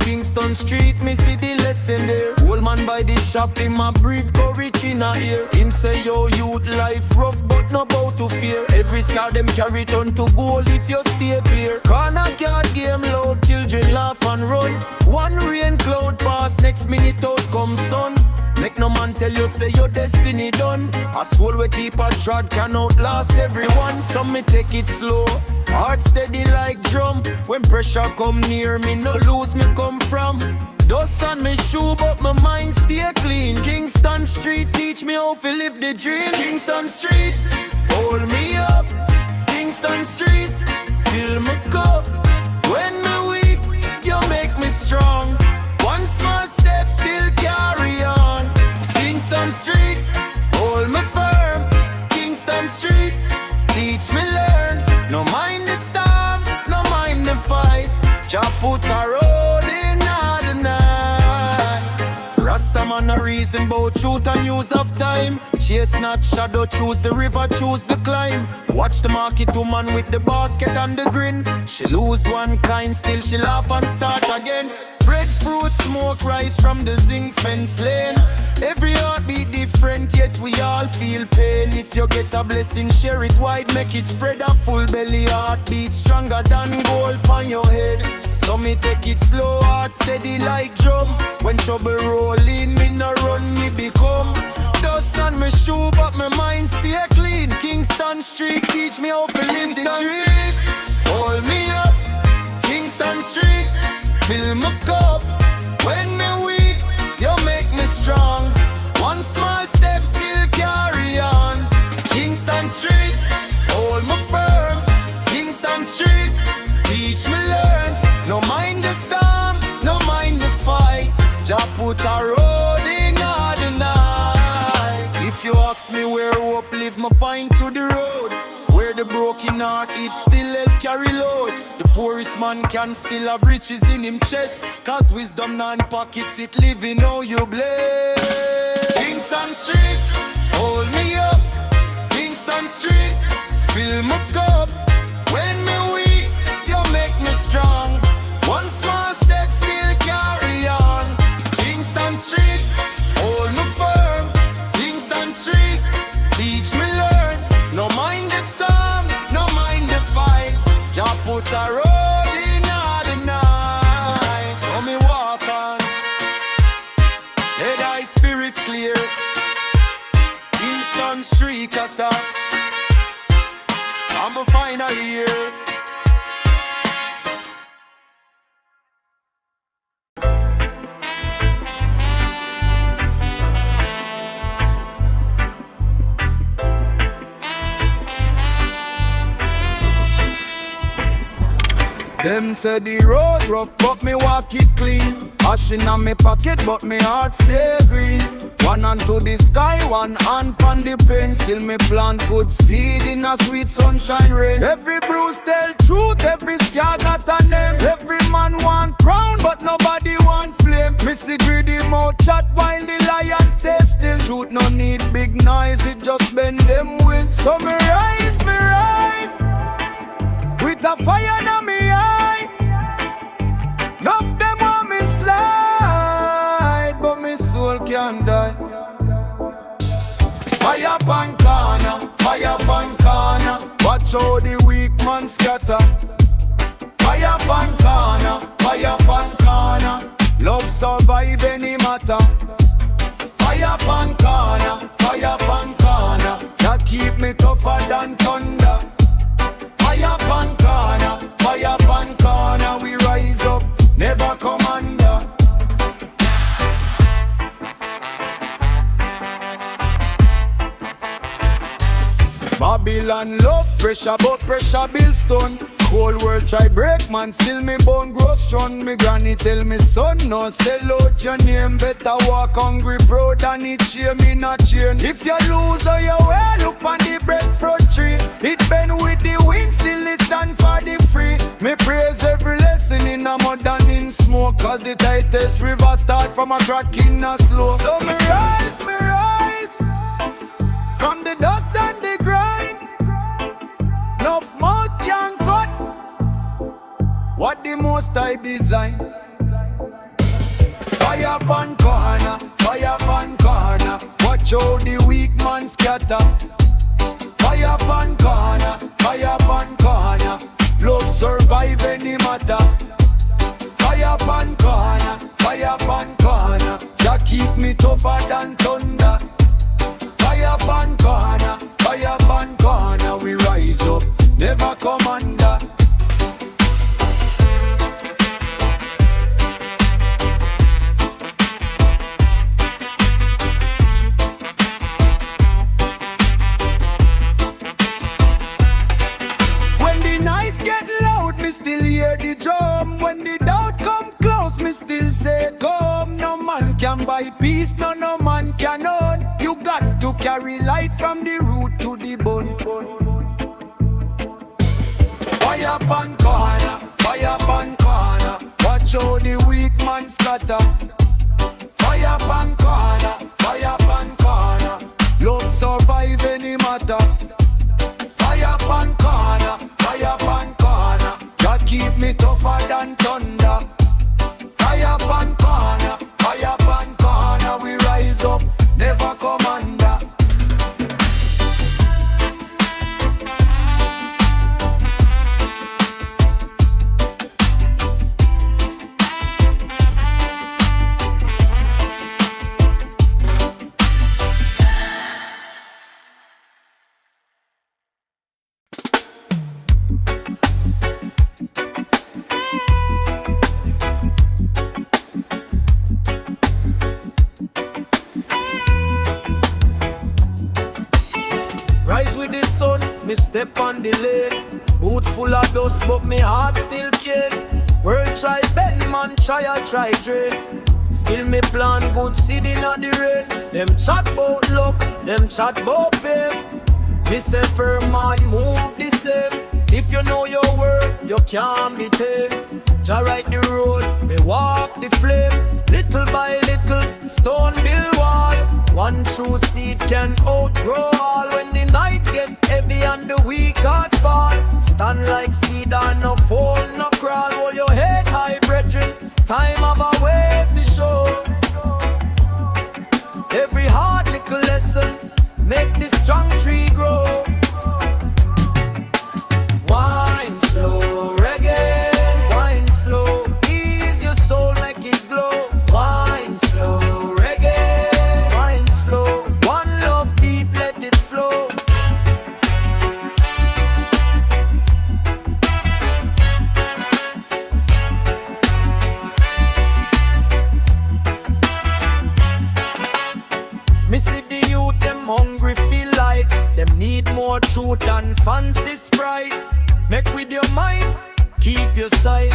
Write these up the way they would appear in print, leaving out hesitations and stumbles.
Kingston Street, me see the lesson there. Old man by the shop, him a breathe courage in a ear. Him say yo youth life rough but no bout to fear. Every scar them carry turn to goal if you stay clear. Corner card game loud, children laugh and run. One rain cloud pass, next minute out come sun. Make no man tell you say your destiny done. A soul we keep a trod can outlast everyone. Some me take it slow, heart steady like drum. When pressure come near me, no lose me come from. Dust on me shoe but my mind stay clean. Kingston Street teach me how to live the dream. Kingston Street, hold me up. Kingston Street, fill my cup. When me weak, you make me strong. One small step still carry on. Kingston Street, hold me firm. Kingston Street, teach me learn. No mind the storm, no mind the fight. Jah put a road in all the night. Rasta man a reason bout truth and use of time. Chase not shadow, choose the river, choose the climb. Watch the market woman with the basket and the grin. She lose one kind, still she laugh and start again. Breadfruit, smoke, rise from the zinc fence lane. Every heart beat different, yet we all feel pain. If you get a blessing, share it wide, make it spread. A full belly heartbeat, stronger than gold on your head. So me take it slow, heart steady like drum. When trouble roll in, me no run, me become. Dust on my shoe, but my mind stay clean. Kingston Street, teach me how to live the dream. Hold me up, Kingston Street, fill my cup. When me weak, you make me strong. One small step still carry on. Kingston Street, hold me firm. Kingston Street, teach me learn. No mind the storm, no mind the fight. Jah put a road in all the night. If you ask me where hope live, my point to the road. Where the broken heart, it still help carry load. The poorest man can still have riches in him chest. Cause wisdom non pockets it living how you bless. Kingston Street, hold me up. Kingston Street, fill my cup. When me weak, you make me strong. One small step still carry on. Kingston Street, hold me firm. Kingston Street, teach me learn. No mind the storm, no mind the fight. Jah put a road in all the night. So me walk on, let thy spirit clear. Kingston Street attack, I'm a final year. Them say the road rough, but me walk it clean. Ash in me pocket, but me heart stay green. One hand to the sky, one hand pon the pain. Still me plant good seed in a sweet sunshine rain. Every bruise tell truth, every scar got a name. Every man want crown, but nobody want flame. Me see greedy mouth chat while the lion stay still. Truth no need big noise, it just bend them will. So me rise, with a fire in me eye. Nuff them want me slide, but me soul can't die. Fire pan corner, fire pan corner. Watch how the weak man scatter. Fire pan corner, fire pan corner. Love survive any matter. Fire pan corner, fire pan corner. That keep me tougher than thunder. Fire pan corner, we rise up, never come under. Babylon love pressure, but pressure build stone. Whole world try break, man, still me bone grow strong. Me granny tell me son, no sell out your name. Better walk hungry, proud and it cheer me not chain. If you lose or you well, look on the breadfruit tree. It bend with the wind, still it stand for the free. Me praise every lesson in a mud and in smoke. Cause the tightest river start from a crack in a slope. So me rise, from the dust and the grind. Enough mouth can cut what the most I design. Fire pan corner, fire pan corner. Watch how the weak man scatter. Fire pan corner, fire pan corner. Love survive any matter. Fire pan corner, fire pan corner. Jah keep me tougher than thunder. Fire pan corner, we rise up, never come under. When the night get loud, me still hear the drum. When the doubt come close, me still say come. No man can buy peace, no man can own. You got to carry light from the root to the bone. Fire pan corner, fire pan corner. Watch how the weak man scatter. Fire pan corner, fire pan corner. Love survive any matter. Fire pan corner, fire pan corner. Jah keep me tougher than thunder. Fire pan corner, we rise up, never come under. Rise with the sun, me step on the lane. Boots full of dust, but me heart still cane. World try bend, man try drain. Still me plan good seed in the rain. Them chat bout luck, them chat bout fame. Me say firm man move the same. If you know your worth, you can't be tamed. Jah right the road, me walk the flame. Little by little, stone build wall. One true seed can outgrow all. When the night get heavy and the weak heart fall, stand like seed and no fall, no crawl. Hold your head high, brethren, time of a way to show. Every hard little lesson make this strong tree grow. Wine slow, reggae, wine slow. Ease your soul, make it glow. Wine slow, reggae, wine slow. One love deep, let it flow. Me see the youth, them hungry, feel like them need more truth than fancy sprite. Make with your mind, keep your sight.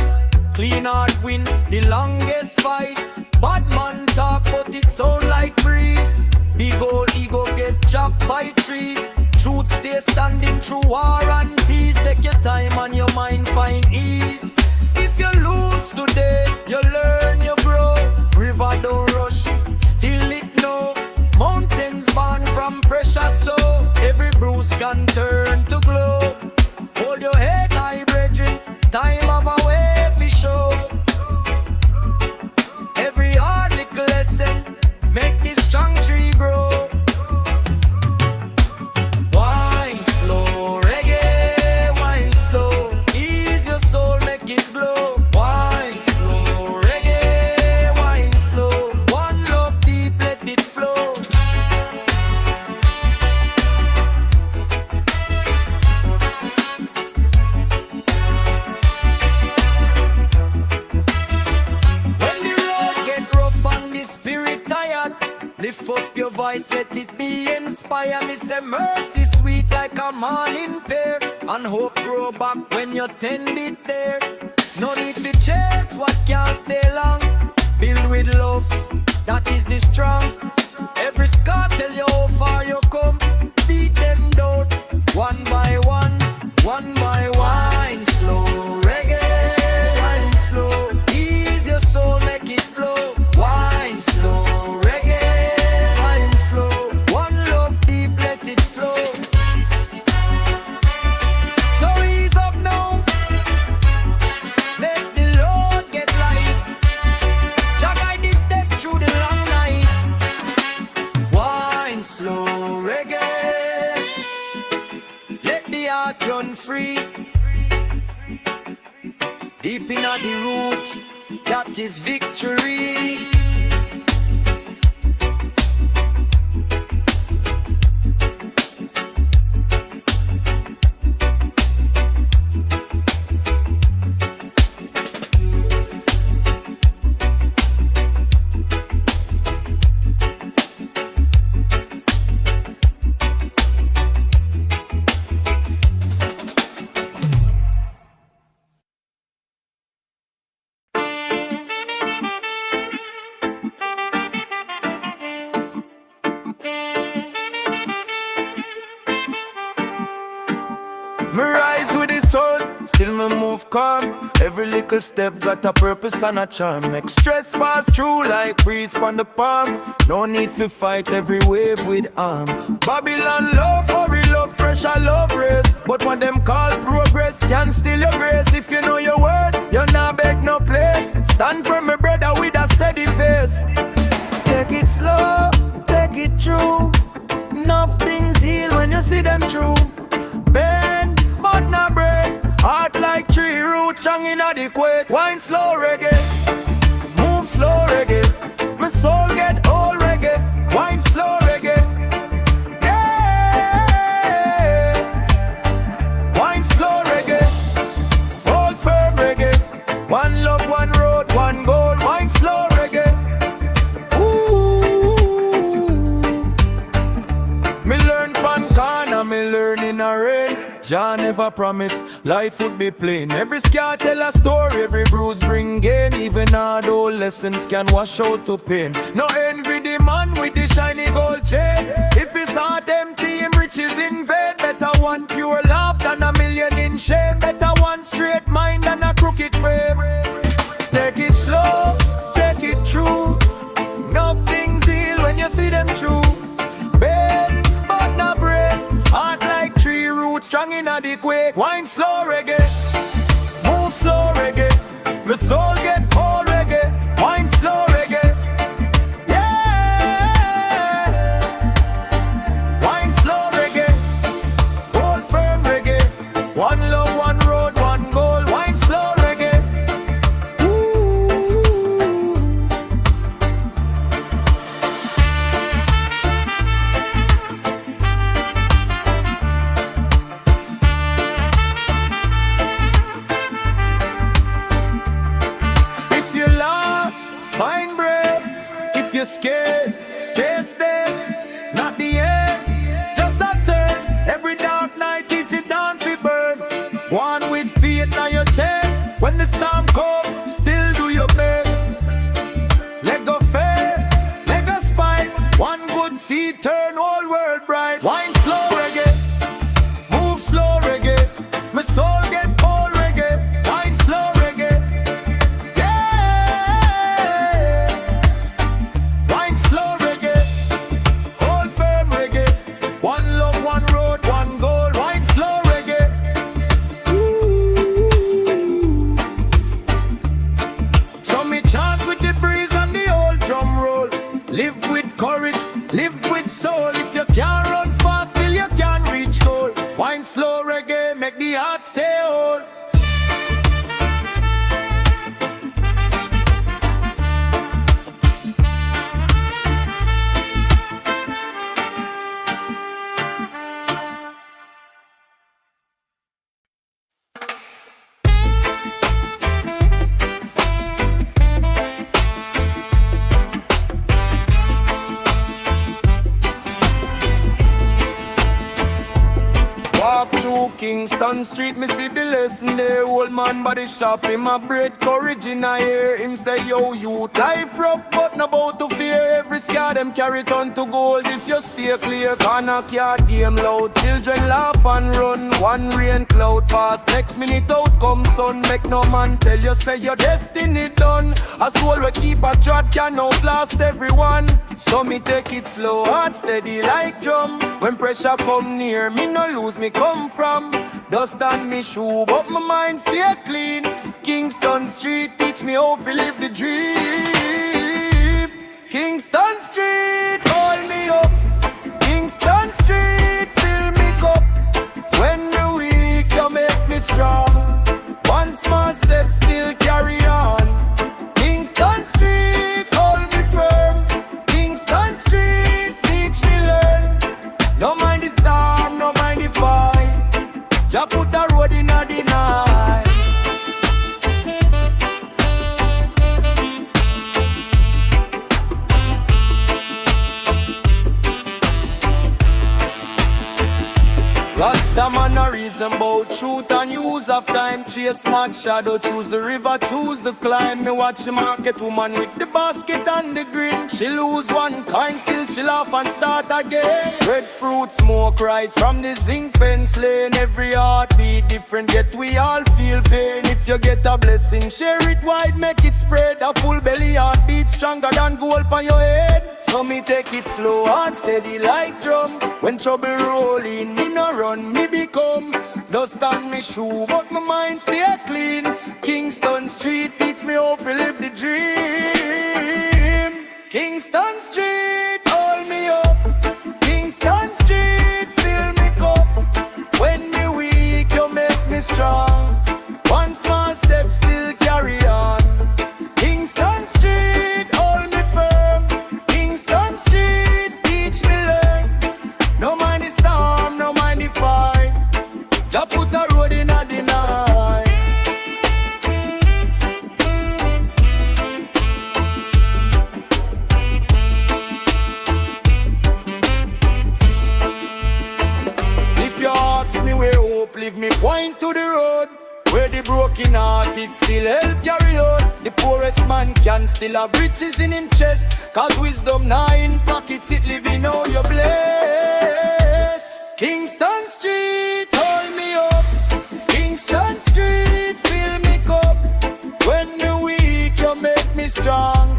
Clean heart win the longest fight. Bad man talk but it sound like breeze. Big old ego get chopped by trees. Truth stay standing through war and peace. Take your time and your mind find ease. If you lose today, you learn, you grow. River don't rush, still it no. Mountains born from pressure, so every bruise can turn to glow. Hold your head high, brethren, time of a way for show. Every hard little lesson make this strong tree grow. Wine slow, reggae, wine slow. Ease your soul, make it glow. Wine slow, reggae, wine slow. One love deep, let it flow. When the road get rough and the spirit tired, lift up your voice, let it be inspired. Me say mercy sweet like a morning pear, and hope grow back when you tend it there. No need to chase what can't stay long. Build with love, that is the strong. Every scar tell you how far you come. Beat them down, one by one, one by one. Wine slow, reggae, wine slow. Ease your soul, make it flow. Wine slow, reggae, wine slow. One love deep, let it flow. So ease up now, make the Lord get light. free. Deep in the roots, that is victory. Me rise with the sun, still me move calm. Every little step got a purpose and a charm. Make stress pass through like breeze on the palm. No need to fight every wave with arm. Babylon love, hurry love, pressure love race. But what them call progress can steal your grace. If you know your worth, you're not beg no place. Stand for me brother with a steady face. Take it slow, take it true. Enough things heal when you see them true. Bend, but not break. Heart like tree roots strong in the quake. Wine slow reggae, move slow reggae. My soul get old reggae. Wine slow reggae, yeah. Wine slow reggae, hold firm reggae. One love, one road, one goal. Wine slow reggae. Ooh, me learn pan corner, me learn in a rain. Jah never promised life would be plain. Every scar tell a story, every bruise bring gain. Even adolescents can wash out to pain. No envy the man with the shiny gold chain. If his heart empty, him riches in vain. Better one pure laugh than a million in shame. Better one straight mind than a crooked frame. Take it slow, take it true. Nothing's heal when you see them true. Bend, but not break. Heart like tree roots strong in the quake. Wine slow reggae, move slow reggae. My soul get old reggae. Wine slow reggae, yeah. Wine slow reggae, hold firm reggae. One love, one road, one goal. Wine slow reggae. Ooh. If you're lost, find bread. If you're scared, face them. Not the end, just a turn. Every dark night it's it down fi burn. One with faith on your chest. When the storm comes, still do your best. Let go fair, let go spite. One good seed turn whole world bright. Wine slow reggae, move slow reggae. My soul get old reggae. Wine slow reggae, yeah. Wine slow reggae, hold firm reggae. One love, one road, one goal. Wine slow reggae. Ooh. So me chant with the breeze and the old drum roll. Live with courage, live with soul. If you can't run fast, still you can reach goal. Wine slow reggae, make the heart stay whole. Walk through Kingston Street, me see the lesson there. Old man body shop, him a bread courage in a ear. Him say, yo youth, life rough but no about to fear. Every scar them carry turn to gold if you stay clear. Corner card game loud, children laugh and run. One rain cloud pass, next minute out come sun. Make no man tell you say your destiny done. A soul we keep a trot can outlast everyone. So me take it slow, heart steady like drum. When pressure come near, me no lose me come from. Dust on me shoe, but my mind stay clean. Kingston Street teach me how to live the dream. Kingston Street, hold me up. Kingston Street, fill me cup. When the weak, you make truth and use of time. Chase not shadow, choose the river, choose the climb. Me watch the market woman with the basket and the grin. She lose one kind, still she laugh and start again. Breadfruit, smoke rise from the zinc fence lane. Every heartbeat different, yet we all feel pain. If you get a blessing, share it wide, make it spread. A full belly heartbeat stronger than gold on your head. So me take it slow and steady like drum. When trouble rolling, me no run, me become dust on me shoe, but my mind stay clean. Kingston Street teach me how to live the dream. Kingston Street, hold me up. Kingston Street, fill me cup. When me weak, you make me strong. One small step, still carry on. Kingston Street, hold me firm. Kingston Street, teach me learn. No mind the storm, no mind the fight. Just put a road in a the night. If you ask me where hope live, me point to the road. Where the broken hearted still help carry on. The poorest man can still have riches in him chest. Cause wisdom now in pockets, it living how you bless. Kingston Street, hold me up. Kingston Street, fill me cup. When me weak, you make me strong.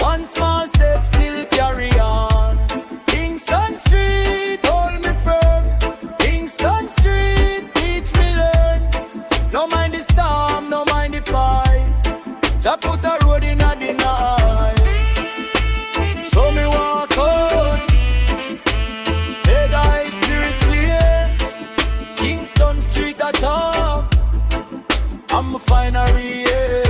One small step, still carry on. Kingston Street, hold me firm. Kingston Street, teach me learn. No mind the storm, no mind the fight. Just put a road in a the night. So me walk on. Head high, spirit clear. Kingston Street at top. I'm a finery, yeah.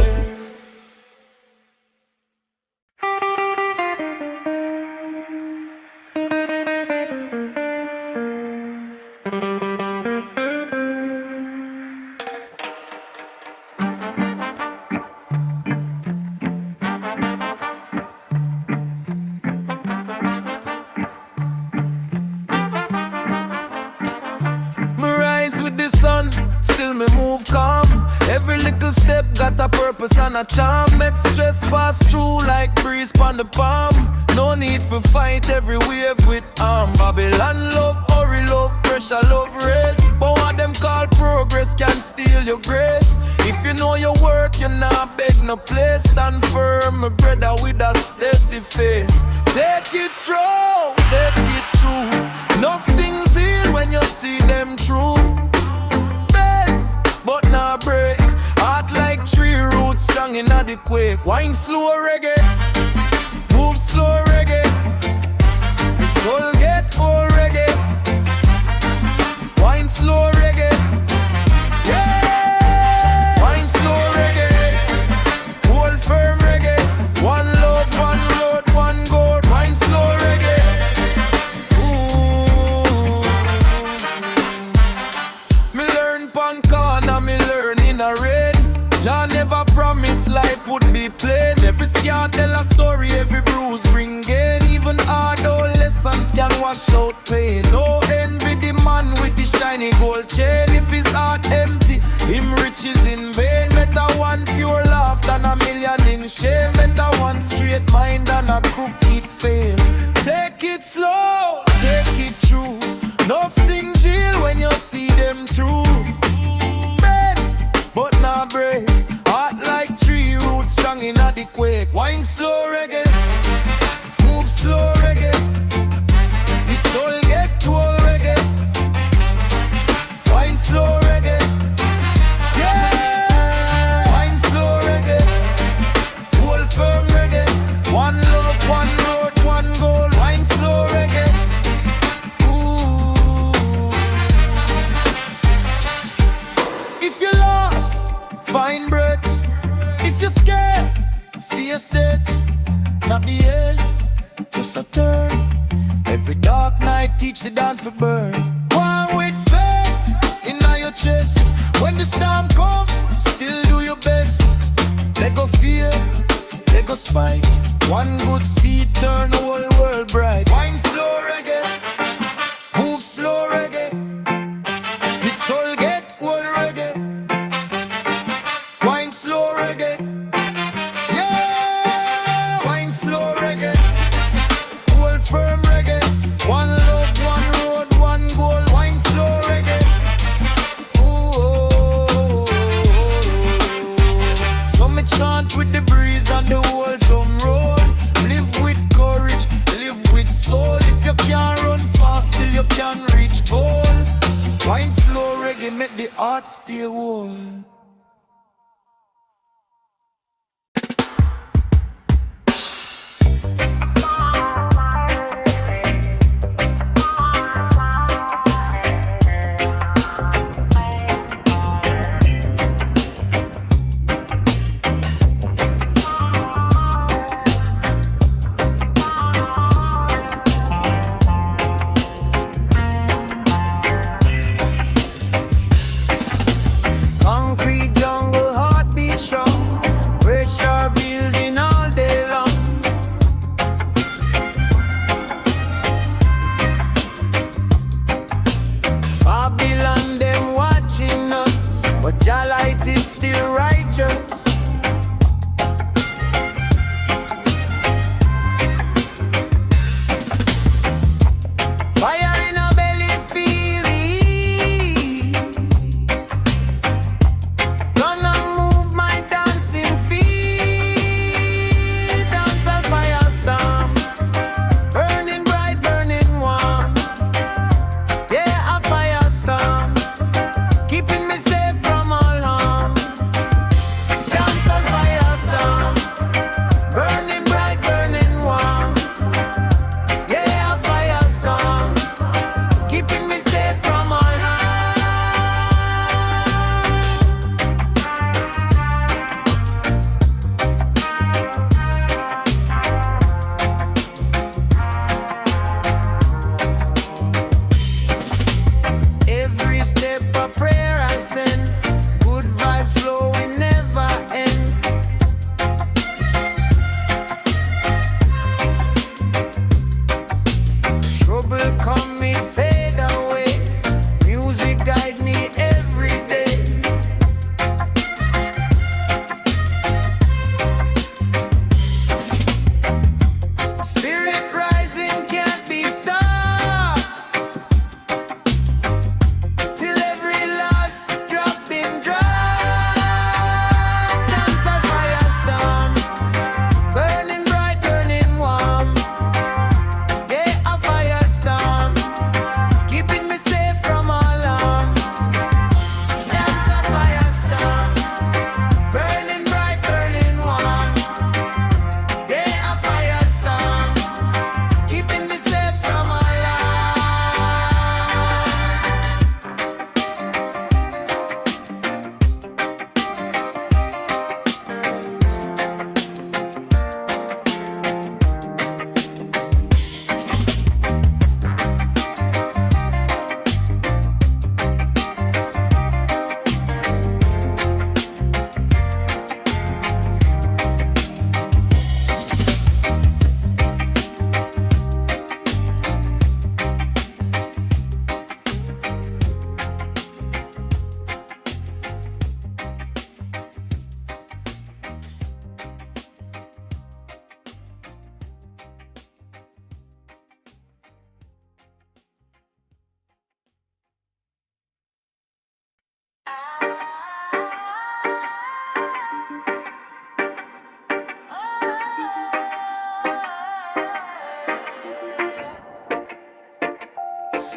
Still me move calm. Every little step got a purpose and a charm. Make stress pass through like breeze pon the palm. No need for fight every wave with arm. Babylon love, hurry love, pressure love race. But what them call progress can steal your grace. If you know your work, you not beg no place. Stand firm, my brother, with a steady face. Take it slow, take it true. Nothing's heal when you see them true. But now break. Heart like tree roots strong in the quake. Wine slow reggae, move slow reggae. The soul get old reggae. Wine slow reggae, yeah. Wine slow reggae, hold firm reggae. One love, one road, one goal. Wine slow reggae. Ooh. Me learn punk corner, me learn in a rain. Jah never promised life would be plain. Every scar tell a story, every bruise bring gain. Even hard old lessons can wash out pain. No envy the man with the shiny gold chain. If his heart empty, him riches in vain. Better one pure laugh than a million in shame. Better one straight mind than a crooked fame. Take it slow, take it true. Nothing real when you see them through. But now break. Heart like tree roots strong in the quake. Wine slow reggae, move slow reggae. The soul get tall reggae. Wine slow reggae, yeah. Wine slow reggae, hold firm reggae. One love, one road, one goal. Wine slow reggae. Ooh. If you lost, find breath. If you're scared, face death. Not the end, just a turn. Every dark night teach the dawn for burn. One with faith in your chest. When the storm comes, still do your best. Let go fear, let go spite. One good seed turn the whole world bright. Wine slow reggae, move slow reggae. The soul get old heart stay warm.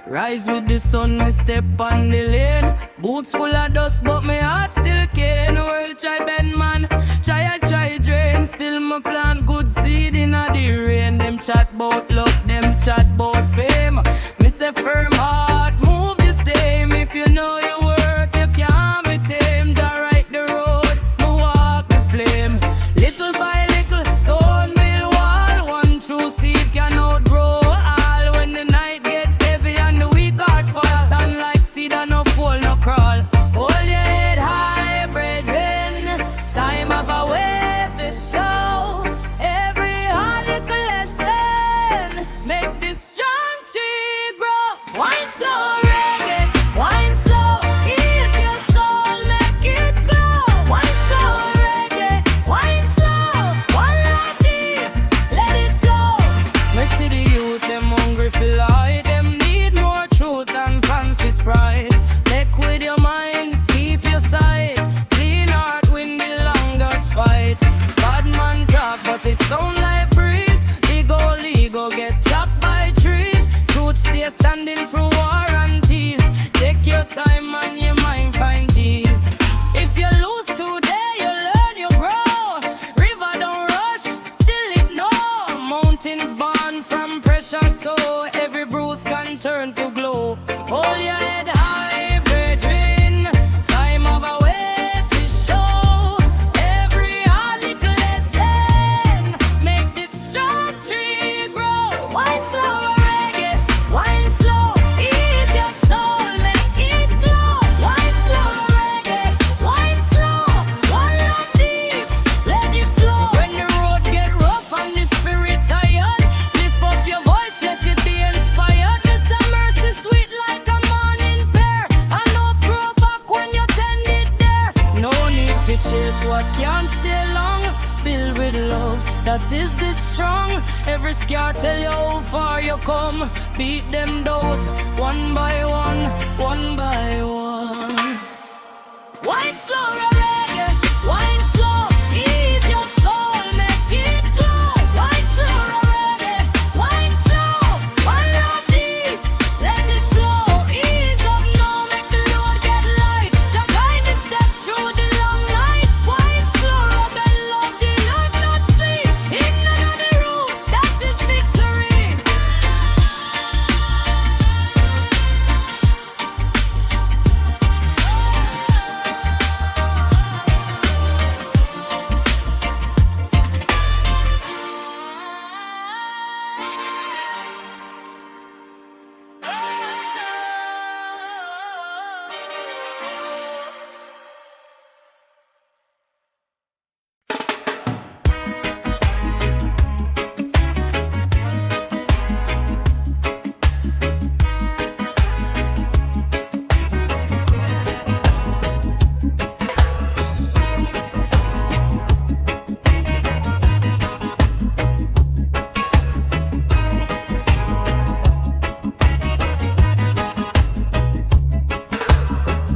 Rise with the sun, me step on the lane. Boots full of dust, but my heart still cane. World try bend man, try drain. Still my plant good seed in the rain. Them chat bout luck, them chat bout fame. Me say firm heart, move the same. If you know your worth, you can't be tamed. I right the road, me walk the flame. Little by little, stone build wall. One true seed can outgrow all. When the night get heavy and the weak heart fast, stand like seed and no fall, no crawl. Hold your head high, brethren. Time of a way for show. Every hard little lesson make this strong tree grow. Wine slow, reggae, wine slow. Ease your soul, make it glow. Wine slow, reggae, wine slow. One light deep, let it flow. Me see the youth, them hungry for light. Them need more truth and fancy sprite. Take with your mind, keep your sight. Clean heart win the longest fight. Bad man talk, but it sound like breeze. Ego get chopped by trees. Truth stay standing through war and tease. Take your time and your mind find peace. mountains born from pressure, so every bruise can turn to glow. Hold your head high, brethren. Time of a way to show. Every hard little lesson make this strong tree grow. Wine slow, reggae, wine slow. Ease your soul, make it glow. Wine slow, reggae, wine slow. One love deep, let it flow. When the road get rough and the spirit tired, lift up your voice, let it be inspired. Miss a mercy sweet like a morning pear. And hope grow back when you tend it there. No need to chase what can't stay long. Build with love, that is this strong. Every scar tell you how far you come. Beat them down, one by one, one by one. Wine slow, reggae, wine slow. Ease your soul, make it glow. Wine slow, reggae, wine slow. One love deep, let it flow. So ease up now, make the load get light. Just guide the step through the long night. Wine slow, rebel love the life not free. In another room, that is victory.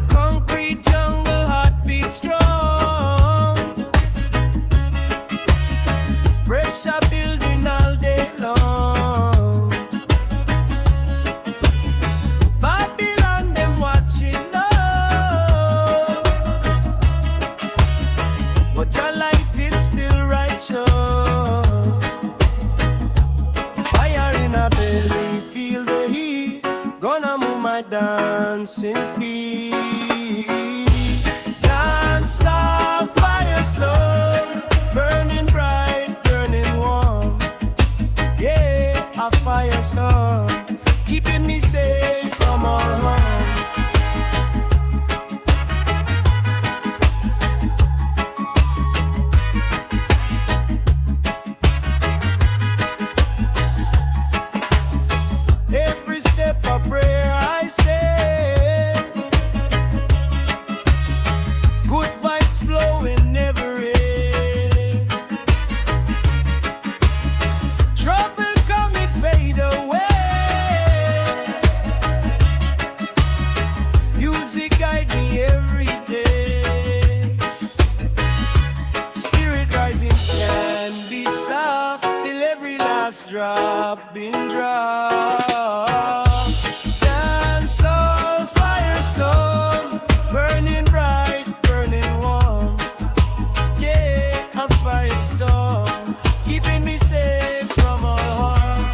Concrete jungle, heartbeat strong. Pressure building all day long. Babylon, them watching now. But your light is still righteous. Fire in a belly, feel the heat. Gonna move my dancing feet. Dance on fire slow, burning bright, burning warm. Yeah, a fire storm, keeping me safe from all harm. Every step of prayer I say, good vibes flowing never end. Trouble come, it fade away. Music guide me every day. Spirit rising can be stopped till every last drop been dropped. Dance on fire slow, burning bright, burning warm. Yeah, a fire storm, keeping me safe from all harm.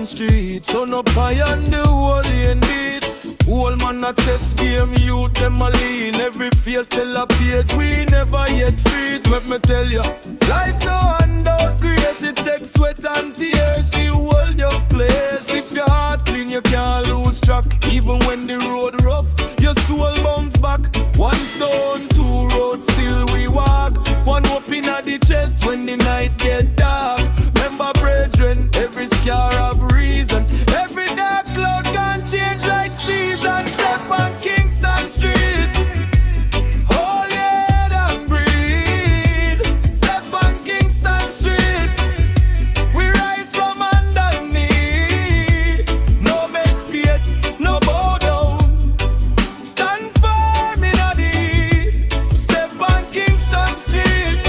street. Sun up high on the whole lane beat. Whole man a chess game, youth them a lean. Every face tell a page, we never yet freed. Let me tell ya, life no handout grace. It takes sweat and tears to hold your place. If your heart clean, you can't lose track. Even when the road rough, your soul bounce back. One stone, two roads, still we walk. One hope in the chest when the night get dark. Remember brethren, every scar have reason. Every dark cloud can change like season. Step on Kingston Street, hold your head and breathe. Step on Kingston Street, we rise from underneath. No beg fear, no bow down. Stand firm in the heat. Step on Kingston Street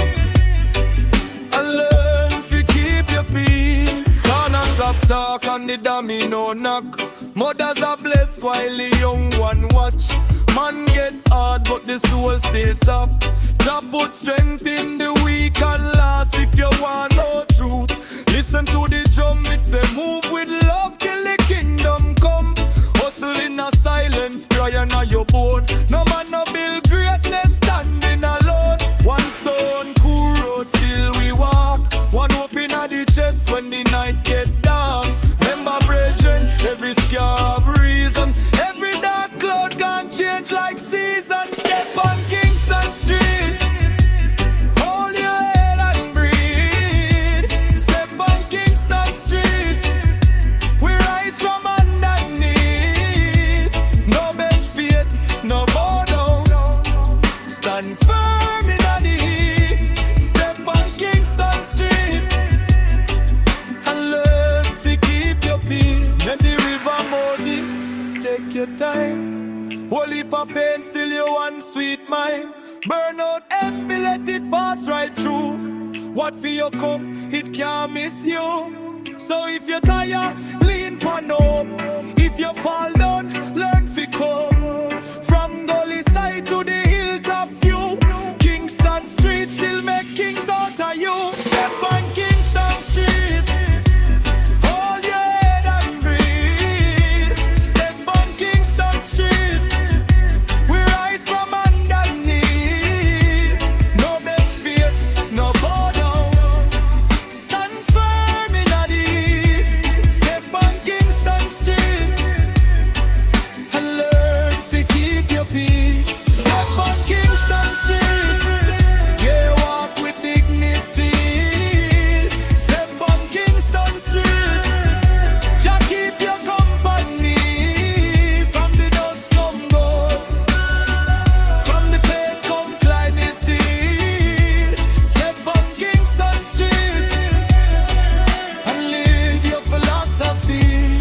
and learn to keep your peace. Corner shop talk and the domino knock. Mothers are blessed while the young one watch. Man get hard but the soul stay soft. Jah put strength in the weak and last. If you want no truth, listen to the drum. It's a move with love till the kingdom come. Hustle in a silence, crying on your bone. No man no build greatness standing alone. One stone, cool road, still we walk. One hope in the chest when the night get dark. Remember brethren, every scar have reason. Every dark cloud can change like season. Step on Kingston Street, hold your head and breathe. Step on Kingston Street, we rise from underneath. No beg faith, no bow down. Stand firm in the heat. Step on Kingston Street and learn to keep your peace. Let the river money, take your time. Holy heap of pain, still you one sweet mind. Burn out envy, let it pass right through. What for you come, it can't miss you. So if you're tired, lean pan up. If you fall down, learn to come. From gully side to the hilltop view, Kingston Street still make kings out of you. Step on Kingston Street, hold your head and breathe. Step on Kingston Street, we rise from underneath. No beg fear, no bow down. Stand firm in the heat. Step on Kingston Street and learn to keep your peace. Step on Kingston Street, yeah, walk with dignity. Step on Kingston Street, Jah keep your company. From the dust come gold, from the pain come clarity. Step on Kingston Street and live your philosophy.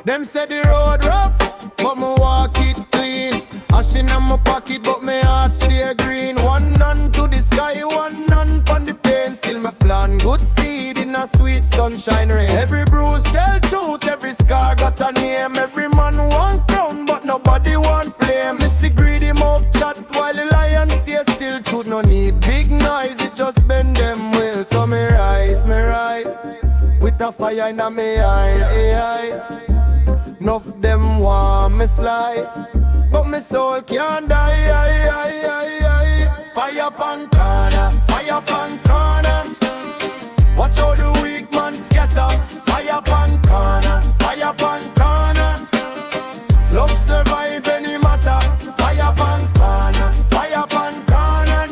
Them say the road rough, but me walk it clean. Ash in my pocket, but my heart stay green. One hand to the sky, one hand pon the pain. Still me plan good seed in a sweet sunshine rain. Every bruise tell truth, every scar got a name. Every man want crown, but nobody want flame. Missy greedy mouth chat while the lion stay still. Truth no need big noise, it just bend them will. So me rise, with a fire in me eye. Nuff them want me slide, but me soul can't die. Fire pan corner, fire pan corner. Watch how the weak man scatter. Fire pan corner, fire pan corner. Love survive any matter. Fire pan corner, fire pan corner.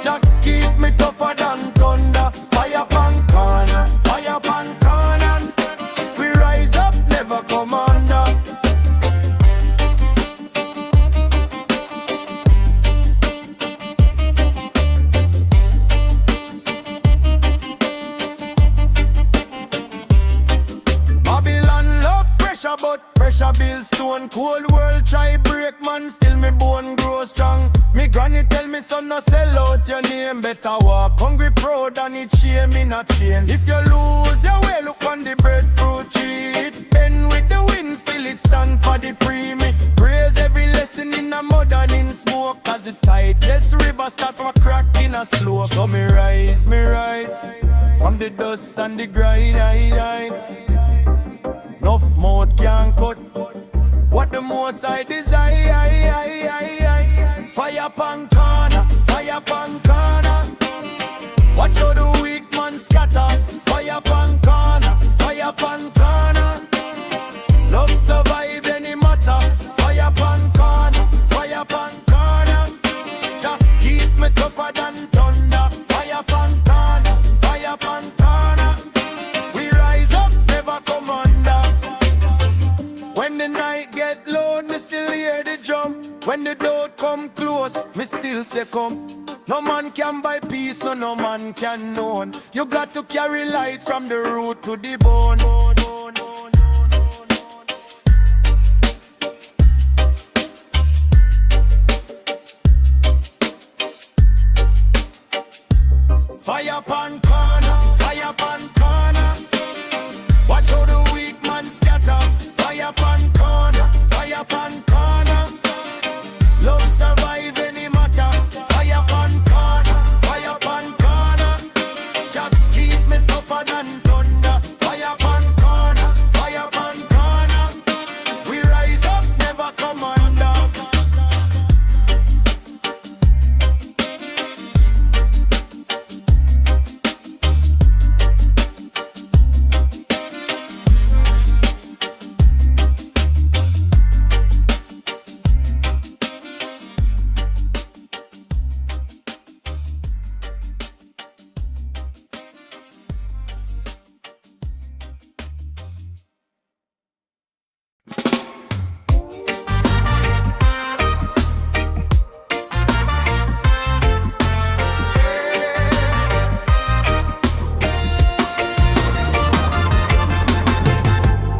Jack keep me tougher than thunder. Fire pan corner, fire pan corner. We rise up, never come under. stone cold world try break man, still me bone grow strong. Me granny tell me son no sell out your name, better walk hungry proud and it shame me not chain. If you lose your way, look on the breadfruit tree. It bend with the wind, still it stand for the free. Me praise every lesson in a mud and in smoke, cause the tightest river start from a crack in a slope. So me rise from the dust and the grind. Enough mouth can't cut what the most I desire. Fire pan corner, fire pan corner. Watch how the weak man scatter. Fire pan corner, fire pan corner. Love survive any matter. Fire pan corner, fire pan corner. Jah keep me tougher than thunder. Fire pan corner, fire pan corner. We rise up, never come under. When the night get low, me still hear the drum. When the doubt come close, me still say come. No man can buy peace, no man can know. You got to carry light from the root to the bone. Fire pan corner, fire pan corner. Watch how the weak man scatter. Fire pan corner, fire pan corner. Love survive any matter. Fire pan corner, fire pan corner. Jah keep me tougher than thunder. Fire pan corner, fire pan corner. We rise up, never come under.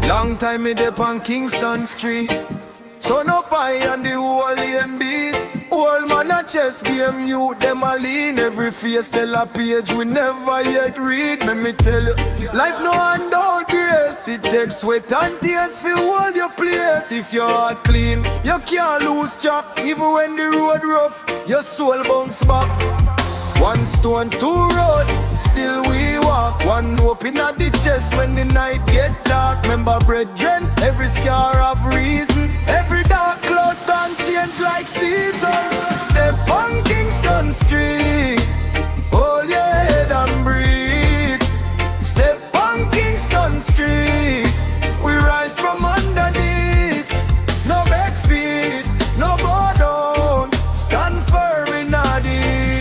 Long time me dep on Kingston Street. Sun up high on the whole lane beat. Old man a chess game, you them a lean. Every face tell a page we never yet read. Let me tell you, life no handout grace. It takes sweat and tears for hold your place. If your heart clean, you can't lose track. Even when the road rough, your soul bounce back. One stone, two road, still we walk. One hope in the chest when the night get dark. Remember brethren, every scar have reason. Every dark cloud can change like season. Step on Kingston Street, hold your head and breathe. Step on Kingston Street, we rise from underneath. No back feet, no bow down, stand firm in the deep.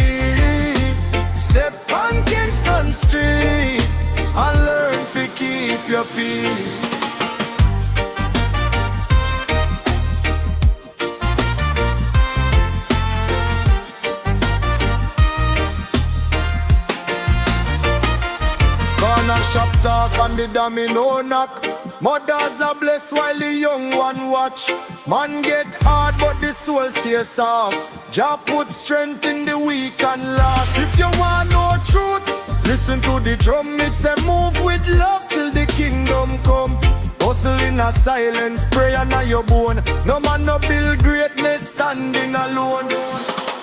Step on Kingston Street and learn to keep your peace. Corner shop talk and the domino knock. Mothers are blessed while the young one watch. Man get hard but the soul stays soft. Jah put strength in the weak and last. If you want no truth, listen to the drum. It's a move with love till the kingdom come. Hustle in a silence, prayer na your bone. No man no build greatness standing alone.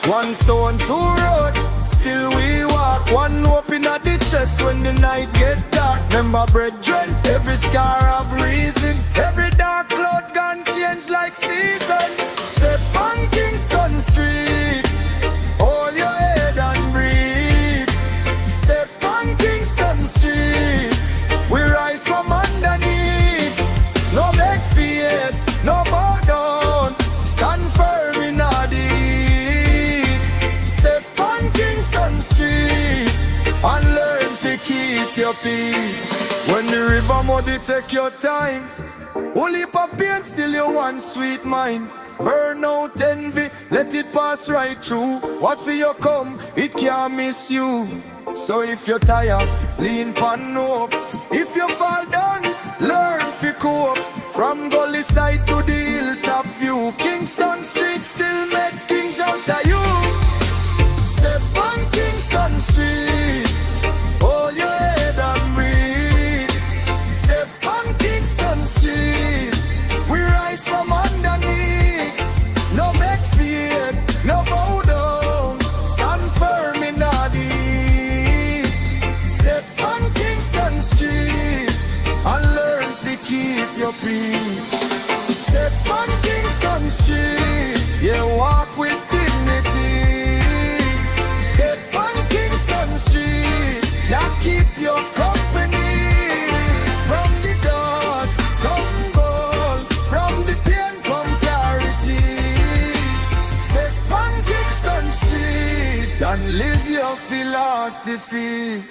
One stone, two road, still we walk. One hope in the chest when the night get dark. Remember brethren, every scar have reason. Every dark cloud can change like season. Step on Kingston Street, hold your head and breathe. Step on Kingston Street, we rise from underneath. No beg fear, no bow down, stand firm in our deed. Step on Kingston Street and learn to keep your peace. When the river muddy, take your time. Only for pain, still your one sweet mind. Burn out envy, let it pass right through. What for you come, it can't miss you. So if you're tired, lean pan up. If you fall down, learn to cope. From gully side to the hilltop view, Kingston Street still make kings out of you. Step on Kingston Street, hold your head and breathe. Step on Kingston Street, we rise from underneath. No make fear, no bow down, stand firm in the deep. Step on Kingston Street and learn to keep your peace. Step on Kingston Street, yeah, walk with dignity. Step on Kingston Street, just keep your company. From the dust come gold, from the pain come clarity. Step on Kingston Street and live your philosophy.